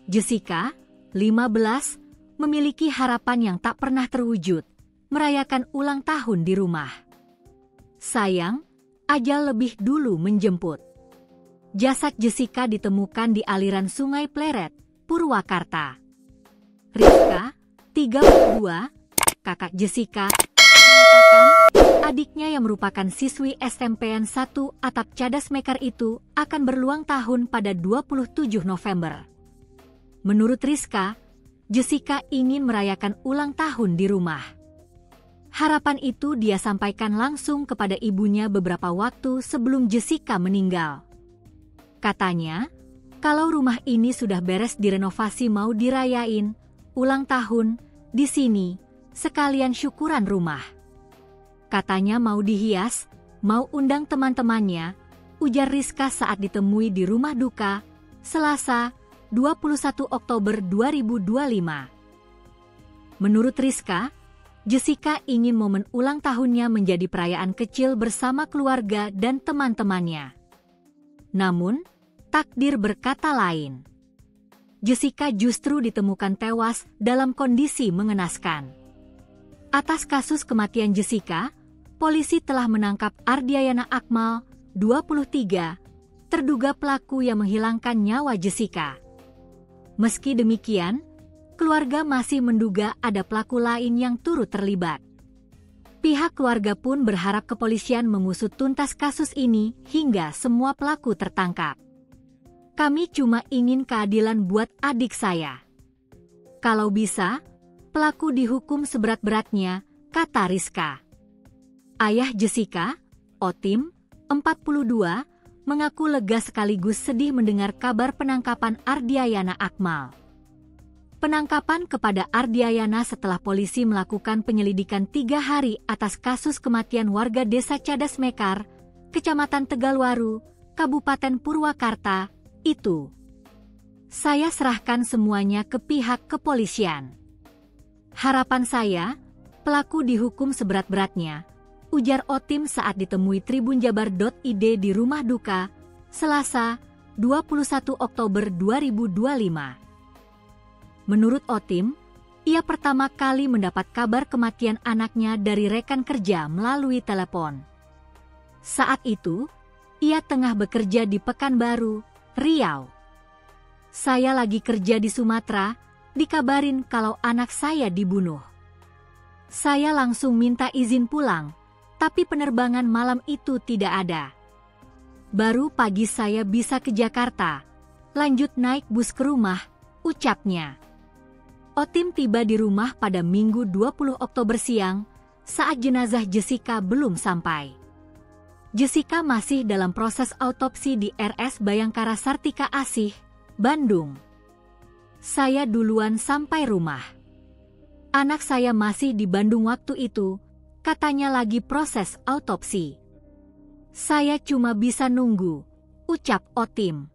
Jessica, 15, memiliki harapan yang tak pernah terwujud, merayakan ulang tahun di rumah. Sayang, ajal lebih dulu menjemput. Jasad Jessica ditemukan di aliran Sungai Pleret, Purwakarta. Rizka, 32, kakak Jessica, mengatakan adiknya yang merupakan siswi SMPN 1 Atap Cadas Mekar itu akan berulang tahun pada 27 November. Menurut Rizka, Jessica ingin merayakan ulang tahun di rumah. Harapan itu dia sampaikan langsung kepada ibunya beberapa waktu sebelum Jessica meninggal. Katanya, kalau rumah ini sudah beres direnovasi mau dirayain ulang tahun di sini, sekalian syukuran rumah. Katanya mau dihias, mau undang teman-temannya, ujar Rizka saat ditemui di rumah duka, Selasa, 21 Oktober 2025. Menurut Rizka, Jessica ingin momen ulang tahunnya menjadi perayaan kecil bersama keluarga dan teman-temannya. Namun, takdir berkata lain. Jessica justru ditemukan tewas dalam kondisi mengenaskan. Atas kasus kematian Jessica, polisi telah menangkap Ardiayana Akmal, 23, terduga pelaku yang menghilangkan nyawa Jessica. Meski demikian, keluarga masih menduga ada pelaku lain yang turut terlibat. Pihak keluarga pun berharap kepolisian mengusut tuntas kasus ini hingga semua pelaku tertangkap. Kami cuma ingin keadilan buat adik saya. Kalau bisa, pelaku dihukum seberat-beratnya, kata Rizka. Ayah Jessica, Otim, 42, mengaku lega sekaligus sedih mendengar kabar penangkapan Ardiayana Akmal. Penangkapan kepada Ardiayana setelah polisi melakukan penyelidikan 3 hari atas kasus kematian warga desa Cadas Mekar, Kecamatan Tegalwaru, Kabupaten Purwakarta, itu. Saya serahkan semuanya ke pihak kepolisian. Harapan saya, pelaku dihukum seberat-beratnya, ujar Otim saat ditemui tribunjabar.id di rumah duka, Selasa, 21 Oktober 2025. Menurut Otim, ia pertama kali mendapat kabar kematian anaknya dari rekan kerja melalui telepon. Saat itu, ia tengah bekerja di Pekanbaru, Riau. Saya lagi kerja di Sumatera, dikabarin kalau anak saya dibunuh. Saya langsung minta izin pulang, tapi penerbangan malam itu tidak ada. Baru pagi saya bisa ke Jakarta, lanjut naik bus ke rumah, ucapnya. Otim tiba di rumah pada Minggu 20 Oktober siang, saat jenazah Jessica belum sampai. Jessica masih dalam proses autopsi di RS Bayangkara Sartika Asih, Bandung. Saya duluan sampai rumah. Anak saya masih di Bandung waktu itu, katanya lagi proses autopsi. Saya cuma bisa nunggu, ucap Otim.